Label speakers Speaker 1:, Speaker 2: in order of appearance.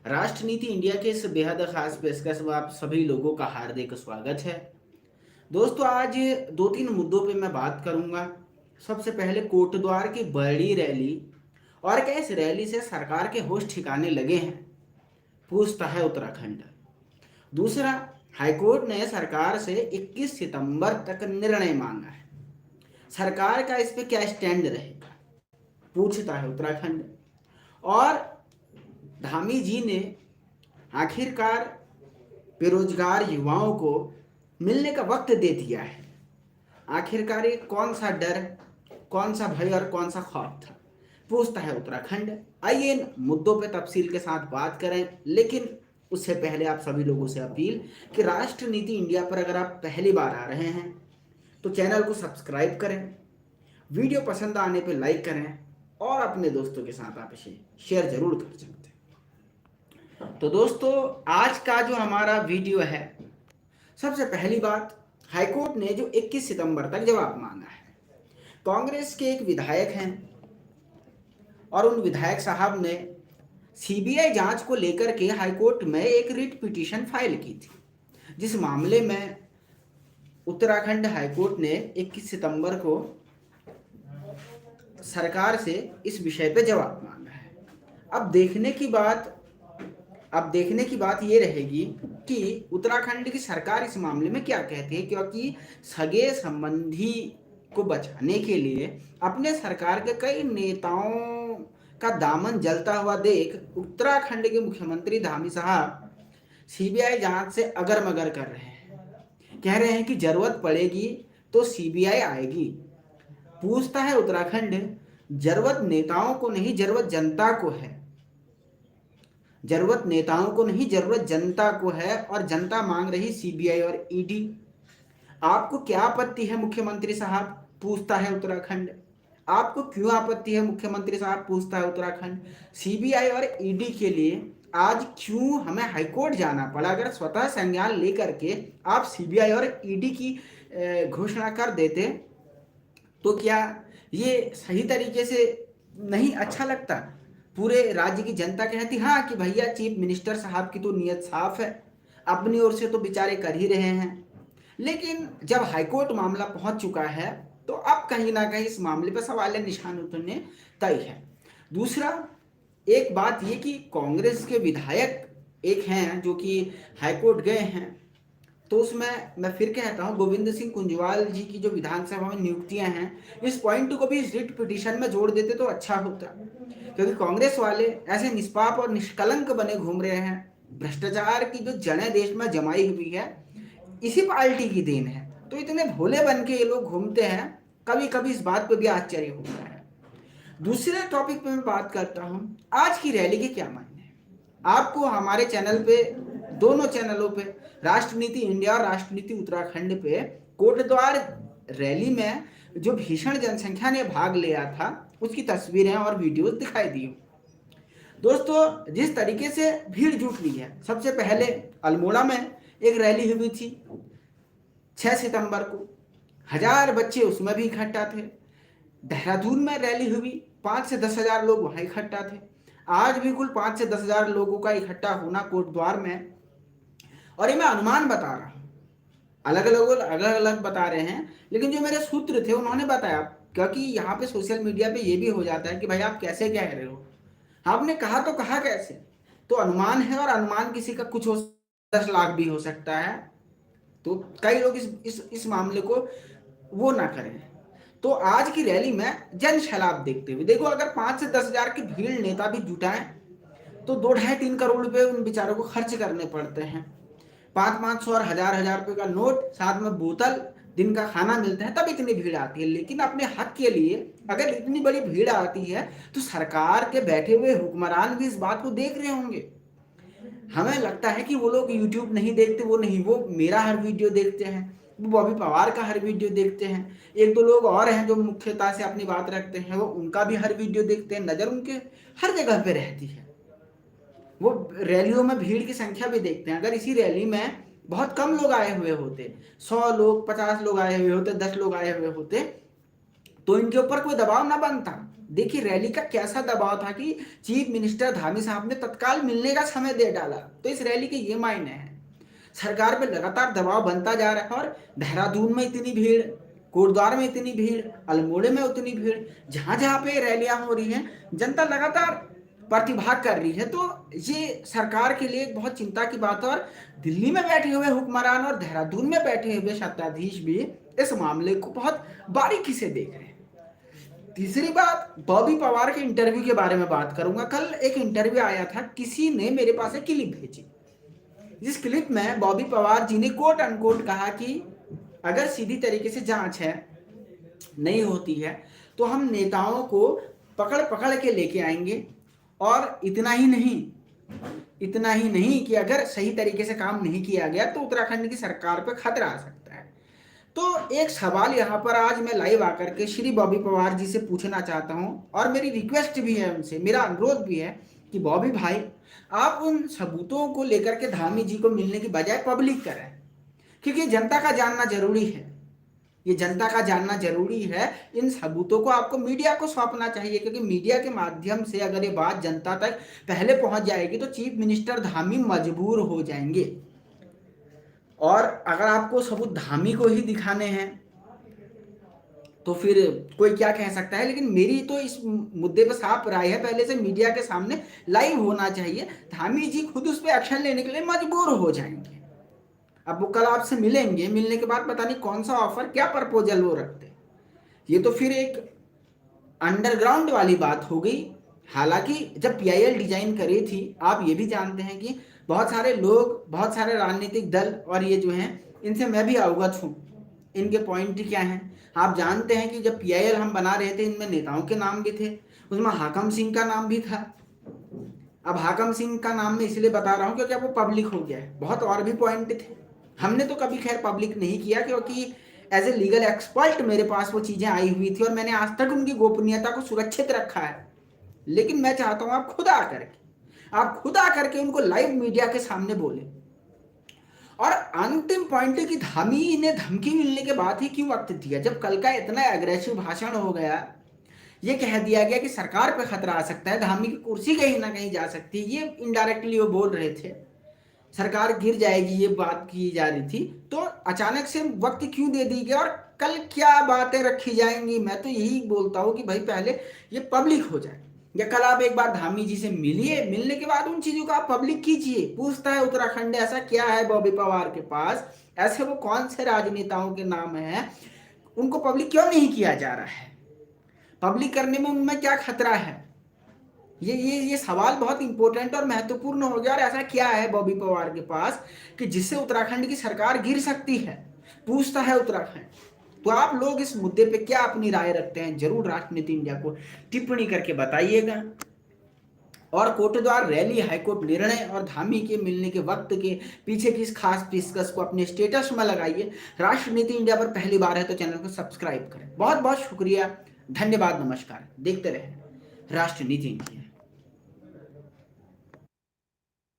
Speaker 1: राष्ट्र नीति इंडिया के इस बेहद खास पेशकश में आप सभी लोगों का हार्दिक स्वागत है। दोस्तों, आज दो तीन मुद्दों पे मैं बात करूंगा। सबसे पहले कोटद्वार की बड़ी रैली और क्या इस रैली से सरकार के होश ठिकाने लगे हैं, पूछता है उत्तराखंड। दूसरा, हाईकोर्ट ने सरकार से 21 सितंबर तक निर्णय मांगा है, सरकार का इस पे क्या स्टैंड रहेगा, पूछता है उत्तराखंड। और धामी जी ने आखिरकार बेरोजगार युवाओं को मिलने का वक्त दे दिया है। आखिरकार ये कौन सा डर, कौन सा भय और कौन सा खौफ था, पूछता है उत्तराखंड। आइए इन मुद्दों पे तफसील के साथ बात करें, लेकिन उससे पहले आप सभी लोगों से अपील कि राष्ट्र नीति इंडिया पर अगर आप पहली बार आ रहे हैं तो चैनल को सब्सक्राइब करें, वीडियो पसंद आने पे लाइक करें और अपने दोस्तों के साथ आप इसे शेयर जरूर कर सकते हैं। तो दोस्तों, आज का जो हमारा वीडियो है, सबसे पहली बात, हाईकोर्ट ने जो 21 सितंबर तक जवाब मांगा है। कांग्रेस के एक विधायक हैं और उन विधायक साहब ने सीबीआई जांच को लेकर के हाईकोर्ट में एक रिट पिटीशन फाइल की थी, जिस मामले में उत्तराखंड हाईकोर्ट ने 21 सितंबर को सरकार से इस विषय पे जवाब मांगा है। अब देखने की बात ये रहेगी कि उत्तराखंड की सरकार इस मामले में क्या कहती है, क्योंकि सगे संबंधी को बचाने के लिए अपने सरकार के कई नेताओं का दामन जलता हुआ देख उत्तराखंड के मुख्यमंत्री धामी साहब सीबीआई जांच से अगर मगर कर रहे हैं। कह रहे हैं कि जरूरत पड़ेगी तो सीबीआई आएगी। पूछता है उत्तराखंड, जरूरत नेताओं को नहीं, जरूरत जनता को है। जरूरत नेताओं को नहीं, जरूरत जनता को है, और जनता मांग रही सीबीआई और ईडी। आपको क्या आपत्ति है मुख्यमंत्री साहब, पूछता है उत्तराखंड। आपको क्यों आपत्ति है मुख्यमंत्री साहब, पूछता है उत्तराखंड। सीबीआई और ईडी के लिए आज क्यों हमें हाईकोर्ट जाना पड़ा? अगर स्वतः संज्ञान लेकर के आप सीबीआई और ईडी की घोषणा कर देते तो क्या ये सही तरीके से नहीं अच्छा लगता? पूरे राज्य की जनता कहती हाँ कि भैया चीफ मिनिस्टर साहब की तो नीयत साफ है, अपनी ओर से तो बेचारे कर ही रहे हैं। लेकिन जब हाईकोर्ट मामला पहुंच चुका है तो अब कहीं ना कहीं इस मामले पर सवाल निशान उतरने तय है। दूसरा, एक बात ये कि कांग्रेस के विधायक एक हैं जो कि हाईकोर्ट गए हैं, तो उसमें मैं फिर कहता हूँ गोविंद सिंह कुंजवाल जी की जो विधानसभा में नियुक्तियां हैं, इस पॉइंट को भी इस रिट पिटीशन में जोड़ देते तो अच्छा होता, क्योंकि कांग्रेस वाले ऐसे निष्पाप और निष्कलंक बने घूम रहे हैं। भ्रष्टाचार की जो जड़ें देश में जमाई हुई है इसी पार्टी की देन है, तो इतने भोले बन के ये लोग घूमते हैं, कभी कभी इस बात पे भी आश्चर्य होता है। दूसरे टॉपिक पे मैं बात करता हूं, आज की रैली के क्या मायने हैं। आपको हमारे चैनल पे, दोनों चैनलों पे, राष्ट्र नीति इंडिया और राष्ट्र नीति उत्तराखंड पे, कोटद्वार रैली में जो भीषण जनसंख्या ने भाग लिया था उसकी तस्वीरें और वीडियोस दिखाई दी। दोस्तों, जिस तरीके से भीड़ जुट रही है, सबसे पहले अल्मोड़ा में एक रैली हुई थी 6 सितंबर को, 1000 बच्चे उसमें भी इकट्ठा थे। देहरादून में रैली हुई, 5 से 10 हजार लोग वहां इकट्ठा थे। आज भी कुल 5 से 10 हजार लोगों का इकट्ठा होना कोटद्वार में, और ये मैं अनुमान बता रहा हूं, अलग अलग बता रहे हैं, लेकिन जो मेरे सूत्र थे उन्होंने बताया, क्योंकि यहाँ पे सोशल मीडिया पे ये भी हो जाता है कि भाई आप कैसे कह रहे हो, आपने कहा तो कहा कैसे, तो अनुमान है, और अनुमान किसी का कुछ हो 10 लाख भी हो सकता है, तो कई लोग इस मामले को वो ना करें। तो आज की रैली में जन सैलाब देखते हुए देखो, अगर 5 से 10 हजार की भीड़ नेता भी जुटाएं तो 2-2.5-3 करोड़ रुपए उन बेचारों को खर्च करने पड़ते हैं। 500-500 और 1000-1000 रुपए का नोट, साथ में बोतल, दिन का खाना मिलता है, तब इतनी भीड़ आती है। लेकिन अपने हक के लिए अगर इतनी बड़ी भीड़ आती है तो सरकार के बैठे हुए हुक्मरान भी इस बात को देख रहे होंगे। हमें लगता है कि वो लोग यूट्यूब नहीं देखते, वो मेरा हर वीडियो देखते हैं, वो बॉबी पवार का हर वीडियो देखते हैं, एक दो लोग और हैं जो मुख्यता से अपनी बात रखते हैं, वो उनका भी हर वीडियो देखते हैं, नजर उनके हर जगह पे रहती है। वो रैलियों में भीड़ की संख्या भी देखते हैं। अगर इसी रैली में बहुत कम लोग आए हुए होते, 100 लोग, 50 लोग आए हुए होते, 10 लोग आए हुए होते, तो इनके ऊपर कोई दबाव ना बनता, देखिए रैली का कैसा दबाव था कि चीफ मिनिस्टर धामी साहब ने तत्काल मिलने का समय दे डाला। तो इस रैली के ये मायने हैं, सरकार पे लगातार दबाव बनता जा रहा है। और देहरादून में इतनी भीड़, कोटद्वार में इतनी भीड़, अल्मोड़े में उतनी भीड़, जहां जहां पे रैलियां हो रही हैं जनता लगातार प्रतिभाग कर रही है। तो ये सरकार के लिए एक बहुत चिंता की बात है। और दिल्ली में बैठे हुए हुक्मरान और देहरादून में बैठे हुए सत्ताधीश भी इस मामले को बहुत बारीकी से देख रहे हैं। तीसरी बात, बॉबी पवार के इंटरव्यू के बारे में बात करूंगा। कल एक इंटरव्यू आया था, किसी ने मेरे पास एक क्लिप भेजी, जिस क्लिप में बॉबी पवार जी ने कोट अनकोट कहा कि अगर सीधी तरीके से जांच है नहीं होती है तो हम नेताओं को पकड़ पकड़ के लेके आएंगे, और इतना ही नहीं कि अगर सही तरीके से काम नहीं किया गया तो उत्तराखंड की सरकार पर खतरा आ सकता है। तो एक सवाल यहाँ पर आज मैं लाइव आकर के श्री बॉबी पवार जी से पूछना चाहता हूँ, और मेरी रिक्वेस्ट भी है उनसे, मेरा अनुरोध भी है कि बॉबी भाई आप उन सबूतों को लेकर के धामी जी को मिलने की बजाय पब्लिक करें, क्योंकि जनता का जानना जरूरी है। ये जनता का जानना जरूरी है। इन सबूतों को आपको मीडिया को सौंपना चाहिए, क्योंकि मीडिया के माध्यम से अगर ये बात जनता तक पहले पहुंच जाएगी तो चीफ मिनिस्टर धामी मजबूर हो जाएंगे। और अगर आपको सबूत धामी को ही दिखाने हैं तो फिर कोई क्या कह सकता है। लेकिन मेरी तो इस मुद्दे पर साफ राय है, पहले से मीडिया के सामने लाइव होना चाहिए। धामी जी खुद उस पर एक्शन लेने के लिए मजबूर हो जाएंगे। अब वो कल आपसे मिलेंगे, मिलने के बाद पता नहीं कौन सा ऑफर, क्या प्रपोजल वो रखते हैं। ये तो फिर एक अंडरग्राउंड वाली बात हो गई। हालांकि जब पीआईएल डिजाइन करी थी, आप ये भी जानते हैं कि बहुत सारे लोग, बहुत सारे राजनीतिक दल और ये जो हैं, इनसे मैं भी अवगत हूँ, इनके पॉइंट क्या हैं। आप जानते हैं कि जब पीआईएल हम बना रहे थे, इनमें नेताओं के नाम भी थे, उसमें हाकम सिंह का नाम भी था। अब हाकम सिंह का नाम मैं इसलिए बता रहा हूँ क्योंकि अब वो पब्लिक हो गया है। बहुत और भी पॉइंट थे, हमने तो कभी खैर पब्लिक नहीं किया, क्योंकि एज ए लीगल एक्सपर्ट मेरे पास वो चीजें आई हुई थी और मैंने आज तक उनकी गोपनीयता को सुरक्षित रखा है। लेकिन मैं चाहता हूं आप खुद आकर के उनको लाइव मीडिया के सामने बोले। और अंतिम पॉइंट है कि धामी ने धमकी मिलने के बाद ही क्यों वक्त दिया, जब कल का इतना एग्रेसिव भाषण हो गया, ये कह दिया गया कि सरकार पे खतरा आ सकता है, धामी की कुर्सी कहीं ना कहीं जा सकती है, ये इनडायरेक्टली वो बोल रहे थे, सरकार गिर जाएगी, ये बात की जा रही थी। तो अचानक से वक्त क्यों दे दी गया और कल क्या बातें रखी जाएंगी। मैं तो यही बोलता हूं कि भाई पहले ये पब्लिक हो जाए, या कल आप एक बार धामी जी से मिलिए, मिलने के बाद उन चीजों को आप पब्लिक कीजिए। पूछता है उत्तराखंड ऐसा क्या है बॉबी पवार के पास, ऐसे वो कौन से राजनेताओं के नाम हैं, उनको पब्लिक क्यों नहीं किया जा रहा है, पब्लिक करने में उनमें क्या खतरा है। ये सवाल बहुत इंपॉर्टेंट और महत्वपूर्ण हो गया। और ऐसा क्या है बॉबी पवार के पास कि जिससे उत्तराखंड की सरकार गिर सकती है, पूछता है उत्तराखंड। तो आप लोग इस मुद्दे पे क्या अपनी राय रखते हैं, जरूर राष्ट्रनीति इंडिया को टिप्पणी करके बताइएगा। और कोटद्वार रैली, हाईकोर्ट निर्णय और धामी के मिलने के वक्त के पीछे की इस खास डिस्कस को अपने स्टेटस में लगाइए। राष्ट्रनीति इंडिया पर पहली बार है तो चैनल को सब्सक्राइब करें। बहुत बहुत शुक्रिया, धन्यवाद, नमस्कार। देखते रहे राष्ट्रनीति इंडिया।